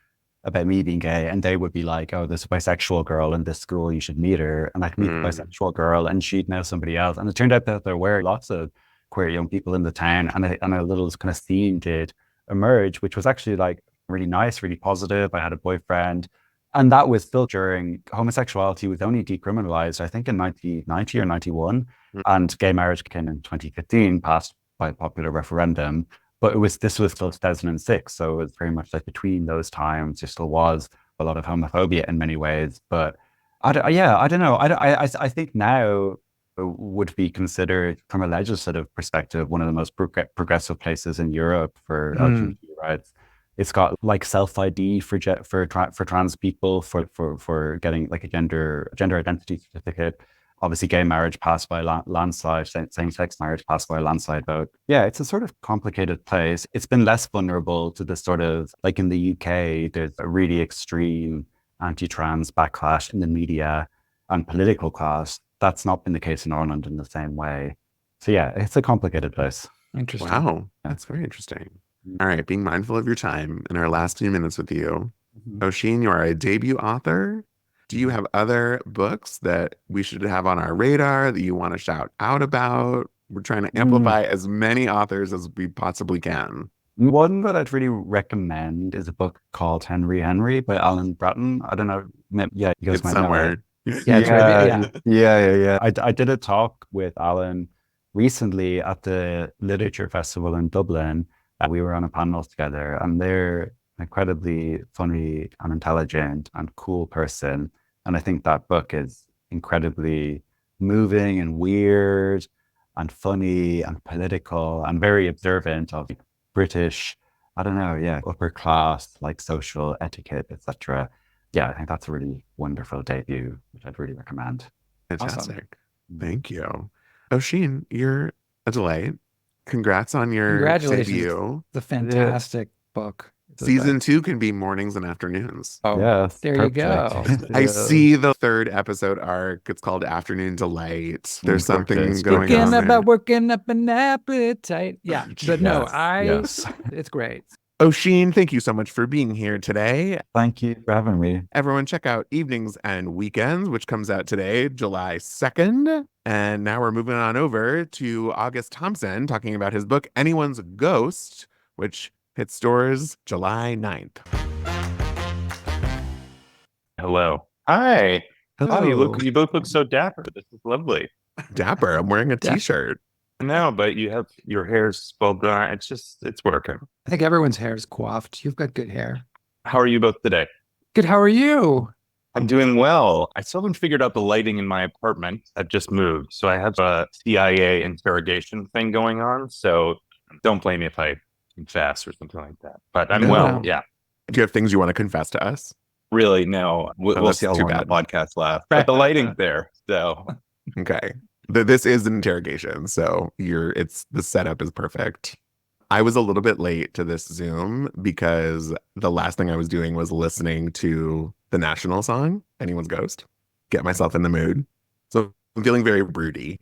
about me being gay and they would be like, oh, there's a bisexual girl in this school, you should meet her. And I'd meet the bisexual girl and she'd know somebody else. And it turned out that there were lots of queer young people in the town, and a little kind of scene did emerge, which was actually like really nice, really positive. I had a boyfriend, and that was still during homosexuality was only decriminalized, I think in 1990 or 91, and gay marriage came in 2015, passed by popular referendum. But this was still 2006, so it was very much like between those times. There still was a lot of homophobia in many ways, but I don't know. I think now would be considered, from a legislative perspective, one of the most progressive places in Europe for LGBT rights. It's got like self-ID for trans people, for getting like a gender identity certificate. Obviously, gay marriage passed by a landslide, same-sex marriage passed by a landslide vote. Yeah, it's a sort of complicated place. It's been less vulnerable to the sort of, like in the UK, there's a really extreme anti-trans backlash in the media and political class. That's not been the case in Ireland in the same way. So yeah, it's a complicated place. Interesting. Wow, that's very interesting. All right, being mindful of your time in our last few minutes with you. Oisín, you are a debut author. Do you have other books that we should have on our radar that you want to shout out about? We're trying to amplify as many authors as we possibly can. One that I'd really recommend is a book called Henry by Alan Bratton. I don't know. Yeah, you guys It's might somewhere. know it. Yeah. I did a talk with Alan recently at the Literature Festival in Dublin. We were on a panel together, and they're incredibly funny and intelligent and cool person. And I think that book is incredibly moving and weird and funny and political and very observant of British, I don't know, upper class, like social etiquette, etc. Yeah, I think that's a really wonderful debut, which I'd really recommend. Fantastic. Awesome. Thank you. Oisín, you're a delight. Congrats on your Congratulations. debut. It's a fantastic book. Season 2 can be mornings and afternoons. Oh, yes, there perfect. you go. I see the 3rd episode arc. It's called Afternoon Delight. There's something going on there. Working up an appetite. Yeah, but no, Yes. it's great. Oisín, thank you so much for being here today. Thank you for having me. Everyone check out Evenings and Weekends, which comes out today, July 2nd. And now we're moving on over to August Thompson talking about his book, Anyone's Ghost, which hits stores July 9th. Hello. Hi. Hello. Oh, you both look so dapper. This is lovely. Dapper. I'm wearing a t-shirt. No, but you have your hair's well done. It's working. I think everyone's hair is coiffed. You've got good hair. How are you both today? Good. How are you? I'm doing well. I still haven't figured out the lighting in my apartment. I've just moved. So I have a CIA interrogation thing going on. So don't blame me if I confess or something like that. But I'm well. Yeah. Do you have things you want to confess to us? Really, no. We'll see how long the podcast lasts. But the lighting's there. So Okay. This is an interrogation, so the setup is perfect. I was a little bit late to this Zoom because the last thing I was doing was listening to the national song, Anyone's Ghost, get myself in the mood. So I'm feeling very broody.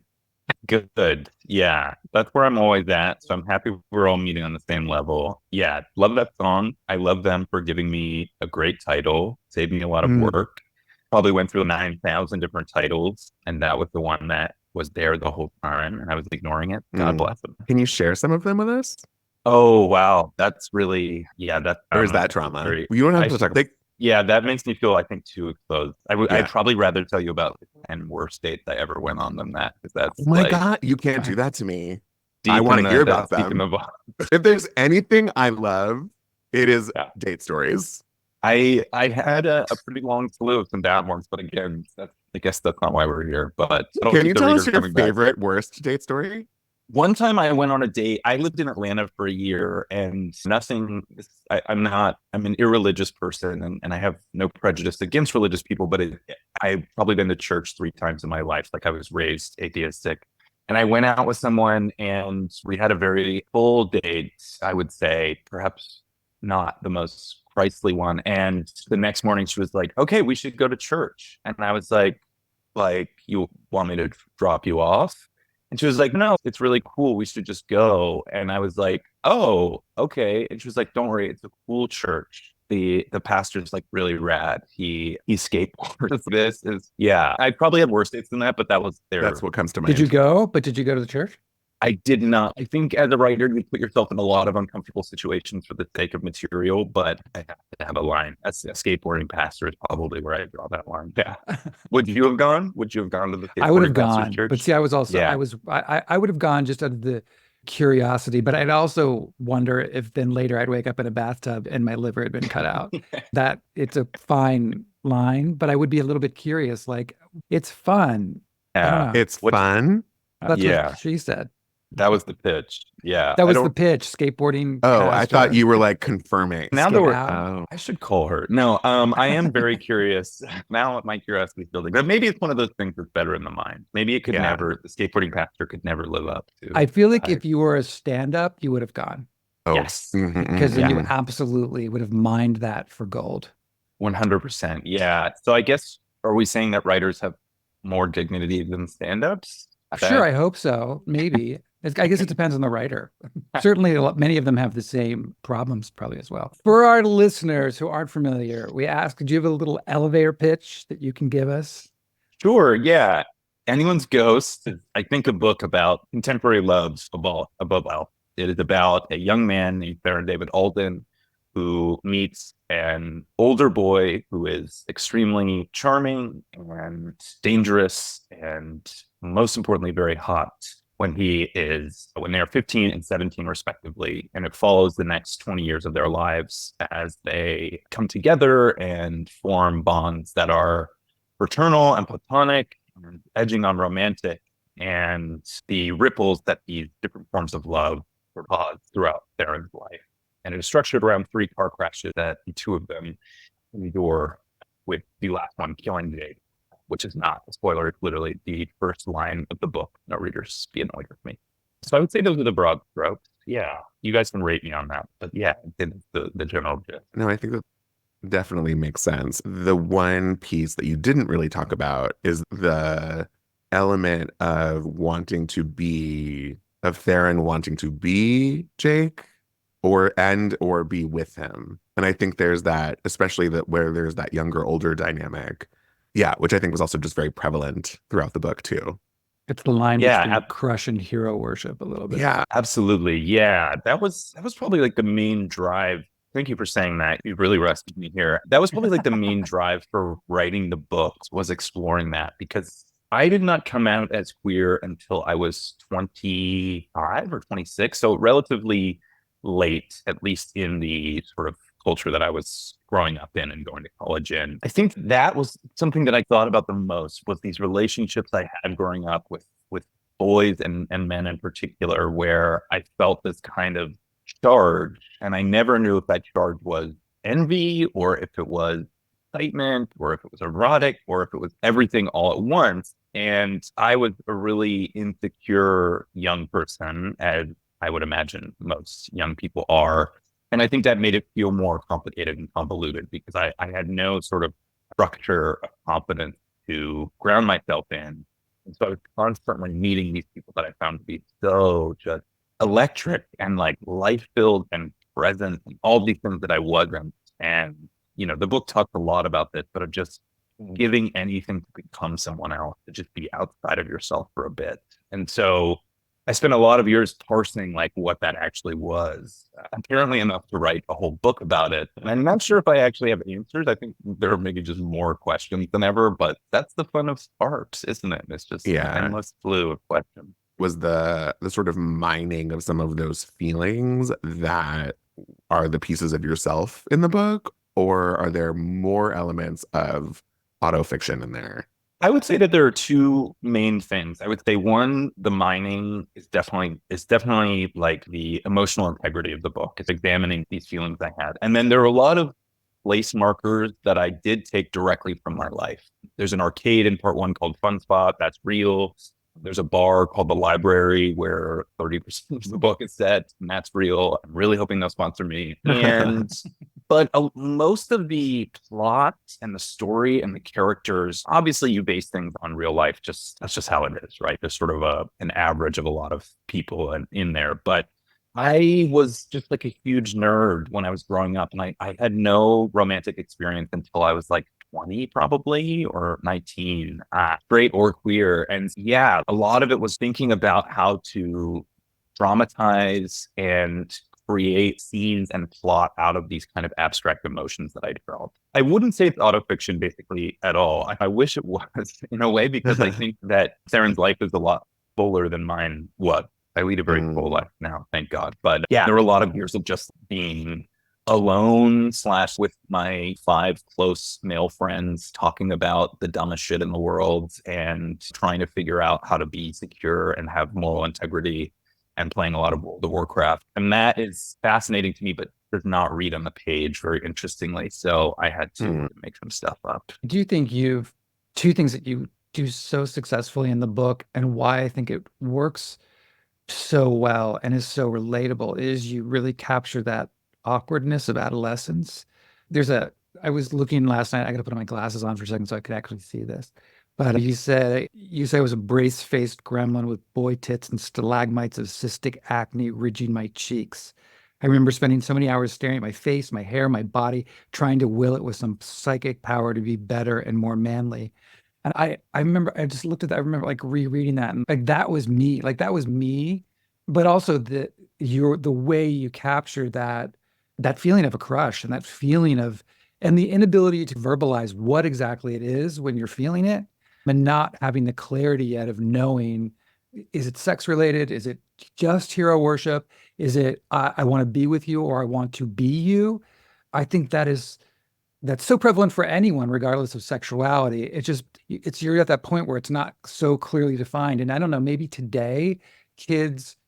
Good. Yeah, that's where I'm always at. So I'm happy we're all meeting on the same level. Yeah, love that song. I love them for giving me a great title, saved me a lot of Mm. work. Probably went through 9,000 different titles, and that was the one that was there the whole time, and I was ignoring it. God Mm. bless them. Can you share some of them with us? Oh, wow. That's really, yeah, that's Or is that trauma? very- You don't have I to talk. should- Yeah, that makes me feel, I think, too exposed. Yeah. I'd probably rather tell you about the 10 worst dates I ever went on than that, because that's Oh my like God, you can't do that to me. deep I in want to the- hear about that's deep in them. the If there's anything I love, it is Yeah. date stories. I had a pretty long slew of some bad ones, but again, I guess that's not why we're here. But it'll Can keep you the tell us reader your coming back. favorite worst date story? One time I went on a date. I lived in Atlanta for a year, and I'm an irreligious person, and I have no prejudice against religious people, but I've probably been to church 3 times in my life. Like, I was raised atheistic. And I went out with someone, and we had a very full date, I would say, perhaps not the most Christly one. And the next morning she was like, okay, we should go to church. And I was like, you want me to drop you off? And she was like, no, it's really cool. We should just go. And I was like, oh, okay. And she was like, don't worry, it's a cool church. The pastor's like really rad. He skateboards. This is, yeah. I probably had worse dates than that, but that was there. That's what comes to mind. Did you go? But did you go to the church? I did not. I think as a writer, you put yourself in a lot of uncomfortable situations for the sake of material, but I have to have a line. A skateboarding pastor is probably where I draw that line. Yeah. Would you have gone? Would you have gone to the skateboarding I would have pastor's gone, church? but see, I was also, Yeah. I would have gone just out of the curiosity, but I'd also wonder if then later I'd wake up in a bathtub and my liver had been cut out. That it's a fine line, but I would be a little bit curious. Like, it's fun. I don't know. It's fun. That's Yeah. what she said. That was the pitch. Yeah. That I was don't- the pitch. Skateboarding. Oh, I thought pastor. you were like confirming. Now that Skate we're, out. Oh, I should call her. No, I am very curious. Now my curiosity is building. But maybe it's one of those things that's better in the mind. Maybe it could Yeah. the skateboarding pastor could never live up to. I feel like I- if you were a stand-up, you would have gone oh. Yes. Mhm, because then mhm. you absolutely would have mined that for gold. 100%. Yeah. So I guess, are we saying that writers have more dignity than stand-ups? Sure, I hope so. Maybe. I guess it depends on the writer. Certainly, many of them have the same problems probably as well. For our listeners who aren't familiar, we ask, do you have a little elevator pitch that you can give us? Sure. Yeah. Anyone's Ghost is, I think, a book about contemporary love above all. It is about a young man named Baron David Alden who meets an older boy who is extremely charming and dangerous and, most importantly, very hot when they are 15 and 17 respectively. And it follows the next 20 years of their lives as they come together and form bonds that are fraternal and platonic and edging on romantic, and the ripples that these different forms of love cause throughout Theron's life. And it is structured around 3 car crashes that the 2 of them endure, with the last one killing Jade, which is not a spoiler. It's literally the first line of the book. No readers be annoyed with me. So I would say those are the broad strokes. Yeah. You guys can rate me on that. But yeah, it's the general gist. No, I think that definitely makes sense. The one piece that you didn't really talk about is the element of Theron wanting to be Jake or be with him. And I think there's that, especially where there's that younger, older dynamic. Yeah, which I think was also just very prevalent throughout the book too. It's the line Yeah, between crush and hero worship a little bit. Yeah. Absolutely. Yeah. That was probably like the main drive. Thank you for saying that. You really rescued me here. That was probably like the main drive for writing the book, was exploring that, because I did not come out as queer until I was 25 or 26. So relatively late, at least in the sort of culture that I was growing up in and going to college in. I think that was something that I thought about the most, was these relationships I had growing up with boys and men in particular, where I felt this kind of charge, and I never knew if that charge was envy or if it was excitement or if it was erotic or if it was everything all at once. And I was a really insecure young person, as I would imagine most young people are. And I think that made it feel more complicated and convoluted because I had no sort of structure of competence to ground myself in. And so I was constantly meeting these people that I found to be so just electric and like life filled and present and all these things that I wasn't. And, the book talks a lot about this, but of just giving anything to become someone else, to just be outside of yourself for a bit. And so I spent a lot of years parsing like what that actually was, apparently enough to write a whole book about it. And I'm not sure if I actually have answers. I think there are maybe just more questions than ever, but that's the fun of art, isn't it? It's just an endless slew of questions. Was the sort of mining of some of those feelings that are the pieces of yourself in the book, or are there more elements of autofiction in there? I would say that there are two main things. I would say one, the mining is definitely like the emotional integrity of the book. It's examining these feelings I had. And then there are a lot of place markers that I did take directly from my life. There's an arcade in part one called Fun Spot. That's real. There's a bar called The Library where 30% of the book is set, and that's real. I'm really hoping they'll sponsor me. But most of the plot and the story and the characters, obviously you base things on real life. That's just how it is, right? There's sort of an average of a lot of people in there. But I was just like a huge nerd when I was growing up, and I had no romantic experience until I was like 20 probably, or 19, straight or queer. And yeah, a lot of it was thinking about how to dramatize and create scenes and plot out of these kind of abstract emotions that I developed. I wouldn't say it's autofiction basically at all. I wish it was in a way, because I think that Theron's life is a lot fuller than mine was. I lead a very full life now, thank God. But yeah, there were a lot of years of just being alone / with my 5 close male friends talking about the dumbest shit in the world and trying to figure out how to be secure and have moral integrity, and playing a lot of World of Warcraft. And that is fascinating to me, but does not read on the page very interestingly. So I had to make some stuff up. Do you think you've two things that you do so successfully in the book, and why I think it works so well and is so relatable, is you really capture that awkwardness of adolescence. I was looking last night, I got to put my glasses on for a second so I could actually see this. But you say I was a brace-faced gremlin with boy tits and stalagmites of cystic acne ridging my cheeks. I remember spending so many hours staring at my face, my hair, my body, trying to will it with some psychic power to be better and more manly. And I remember, I just looked at that, I remember like rereading that, and like that was me, but also the way you capture that feeling of a crush, and that feeling of, and the inability to verbalize what exactly it is when you're feeling it, and not having the clarity yet of knowing, is it sex related? Is it just hero worship? Is it, I want to be with you, or I want to be you? I think that's so prevalent for anyone, regardless of sexuality. You're at that point where it's not so clearly defined. And I don't know, maybe today,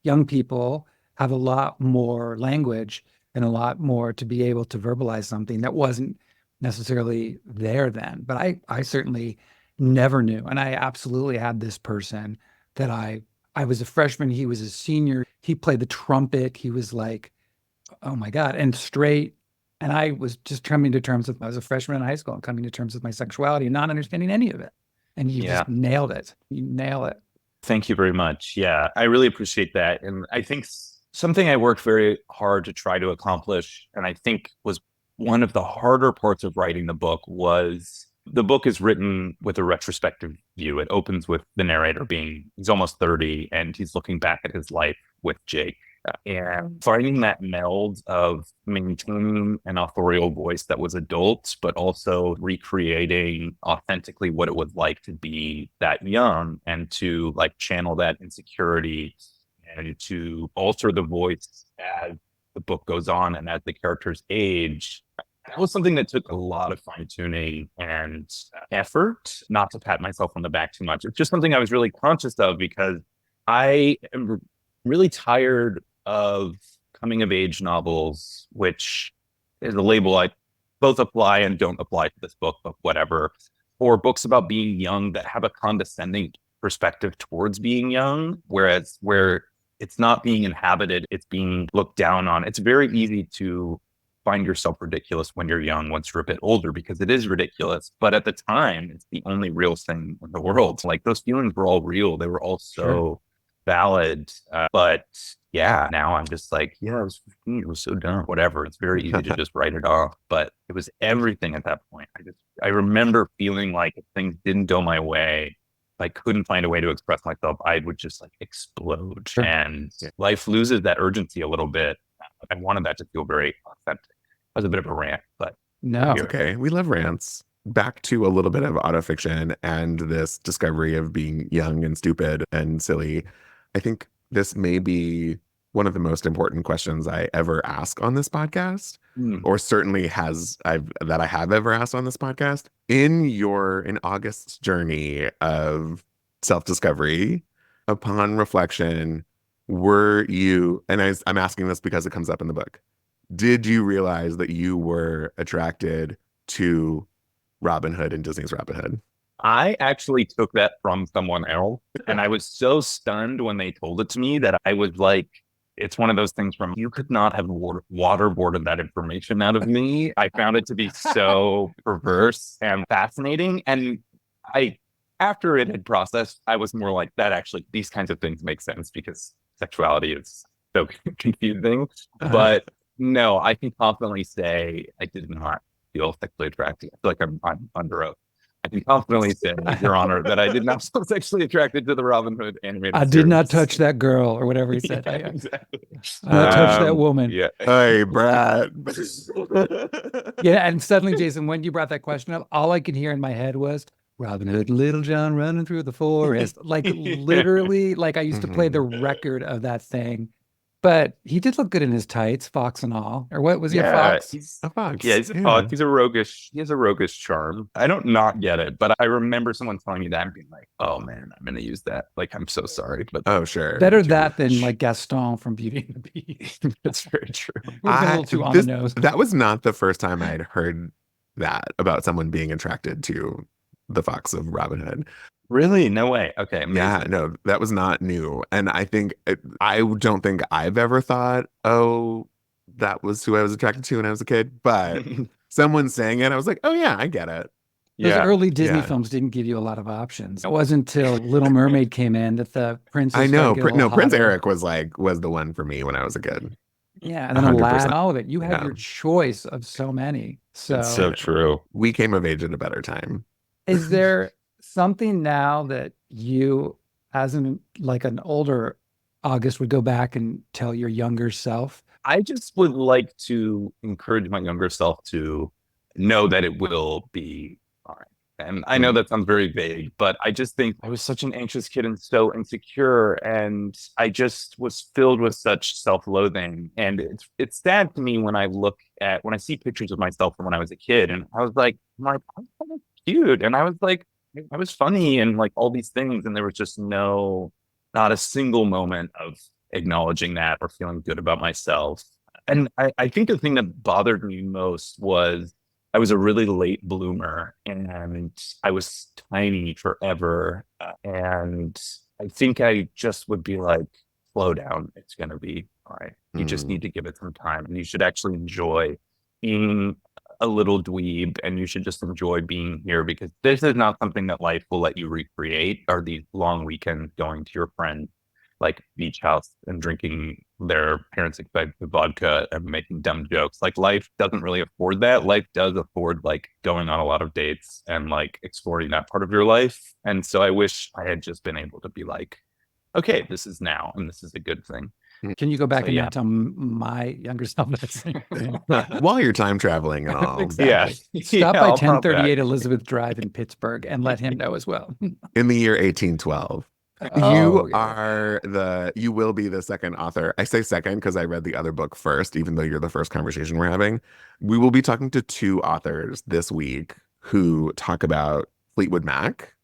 young people have a lot more language and a lot more to be able to verbalize something that wasn't necessarily there then. But I certainly never knew. And I absolutely had this person that I was a freshman, he was a senior, he played the trumpet, he was like, oh my God, and straight. And I was just coming to terms with, I was a freshman in high school, coming to terms with my sexuality and not understanding any of it. And you just nailed it. You nail it. Thank you very much. Yeah, I really appreciate that. And I think something I worked very hard to try to accomplish, and I think was one of the harder parts of writing the book, was the book is written with a retrospective view. It opens with the narrator he's almost 30, and he's looking back at his life with Jake. And finding that meld of maintaining an authorial voice that was adult, but also recreating authentically what it was like to be that young, and to like channel that insecurity, and to alter the voice as the book goes on and as the characters age. That was something that took a lot of fine tuning and effort. Not to pat myself on the back too much. It's just something I was really conscious of, because I am really tired of coming of age novels, which is a label I both apply and don't apply to this book, but whatever. Or books about being young that have a condescending perspective towards being young, where it's not being inhabited, it's being looked down on. It's very easy to find yourself ridiculous when you're young, once you're a bit older, because it is ridiculous. But at the time, it's the only real thing in the world. Like those feelings were all real. They were all so valid. But yeah, now I'm just like, yeah, I was 15. It was so dumb. Whatever. It's very easy to just write it off. But it was everything at that point. I remember feeling like if things didn't go my way, if I couldn't find a way to express myself, I would just like explode. And life loses that urgency a little bit. I wanted that to feel very authentic. That was a bit of a rant, but No. It's okay. We love rants. Back to a little bit of autofiction and this discovery of being young and stupid and silly. I think this may be one of the most important questions I ever ask on this podcast, or certainly that I have ever asked on this podcast. In August's journey of self-discovery, upon reflection, were you, and I'm asking this because it comes up in the book, did you realize that you were attracted to Robin Hood and Disney's Robin Hood? I actually took that from someone else, and I was so stunned when they told it to me that I was like, it's one of those things from, you could not have waterboarded that information out of me. I found it to be so perverse and fascinating. And after it had processed, I was more like, that actually, these kinds of things make sense because sexuality is so confusing. But no, I can confidently say I did not feel sexually attracted. I feel like I'm under oath. I can confidently say, Your Honor, that I did not feel sexually attracted to the Robin Hood animated I series. did not touch that girl, or whatever he said. Yeah, exactly. I touched that woman. Yeah. Hey, Brad. Yeah, and suddenly, Jason, when you brought that question up, all I could hear in my head was Robin Hood, Little John running through the forest. Like literally, like I used to play the record of that thing. But he did look good in his tights, fox and all. Or what was he, a fox? He's A fox. Yeah, he's a fox. He has a roguish charm. I don't not get it, but I remember someone telling me that and being like, oh man, I'm gonna use that. Like, I'm so sorry. But Oh, sure. Better that than like Gaston from Beauty and the Beast. that's very true. Would've been a little too on the nose. That was not the first time I'd heard that about someone being attracted to the fox of Robin Hood. Really? No way. Okay. Amazing. Yeah, no, that was not new. And I don't think I've ever thought, oh, that was who I was attracted to when I was a kid. But someone saying it, I was like, oh yeah, I get it. Those early Disney Yeah. films didn't give you a lot of options. It wasn't until Little Mermaid came in that the princess. I know. started getting a little Prince hotter. Eric was the one for me when I was a kid. Yeah, and then 100%. Aladdin, all of it. You had Yeah. your choice of so many. So, It's so true. We came of age at a better time. is there something now that you, as an older August, would go back and tell your younger self? I just would like to encourage my younger self to know that it will be all right. And I know that sounds very vague, but I just think I was such an anxious kid and so insecure. And I just was filled with such self-loathing. And it's sad to me when I see pictures of myself from when I was a kid. And I was like, I was kind of cute. And I was like, I was funny and like all these things. And there was just not a single moment of acknowledging that or feeling good about myself. And I think the thing that bothered me most was I was a really late bloomer and I was tiny forever. And I think I just would be like, slow down. It's going to be all right. You just need to give it some time. And you should actually enjoy being a little dweeb, and you should just enjoy being here, because this is not something that life will let you recreate, or these long weekends going to your friend's like beach house and drinking their parents' expensive vodka and making dumb jokes. Like, life doesn't really afford that. Life does afford like going on a lot of dates and like exploring that part of your life. And so I wish I had just been able to be like, okay, this is now and this is a good thing. Can you go back So, and yeah. now tell my younger self that same thing? While you're time traveling and all. Exactly. Stop by I'll prompt 1038 back. Elizabeth Drive in Pittsburgh and let him know as well. In the year 1812. Oh, You will be the second author. I say second because I read the other book first, even though you're the first conversation we're having. We will be talking to two authors this week who talk about Fleetwood Mac.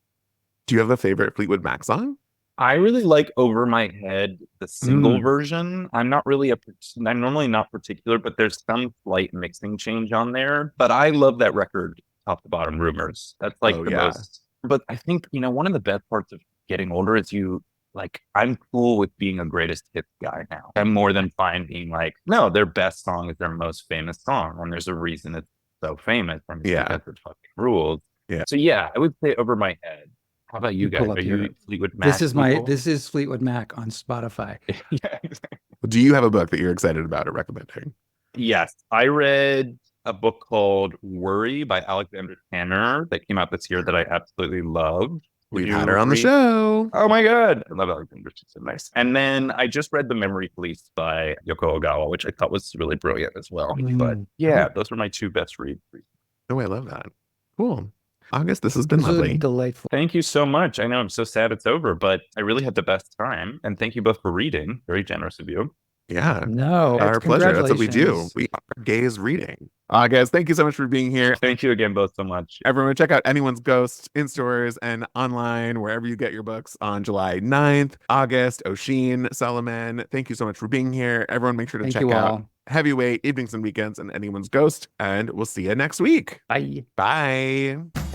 Do you have a favorite Fleetwood Mac song? I really like Over My Head, the single version. I'm normally not particular, but there's some slight mixing change on there. But I love that record, Top to Bottom Rumors. That's like most. But I think, one of the best parts of getting older is you like, I'm cool with being a greatest hits guy now. I'm more than fine being like, no, their best song is their most famous song. And there's a reason it's so famous from Yeah. because it fucking rules. Yeah. So yeah, I would say over my head. How about you You pull guys? up Are your- you Fleetwood Mac? This is Fleetwood Mac on Spotify. Yeah, exactly. Do you have a book that you're excited about or recommending? Yes, I read a book called Worry by Alexandra Tanner that came out this year that I absolutely loved. Would We've you had her on the read? show. Oh my God. I love Alexandra. She's so nice. And then I just read The Memory Police by Yoko Ogawa, which I thought was really brilliant as well. But yeah, those were my two best reads. Oh, I love that. Cool. August, this has been This was lovely. delightful. Thank you so much. I know I'm so sad it's over, but I really had the best time. And thank you both for reading. Very generous of you. Yeah. No, Our pleasure. That's what we do. congratulations. We are gays reading. August, thank you so much for being here. Thank you again both so much. Everyone, check out Anyone's Ghost in stores and online, wherever you get your books on July 9th. August, Oisín, Solomon, thank you so much for being here. Everyone, make sure to Thank check you out all. Heavyweight, Evenings and Weekends, and Anyone's Ghost. And we'll see you next week. Bye. Bye.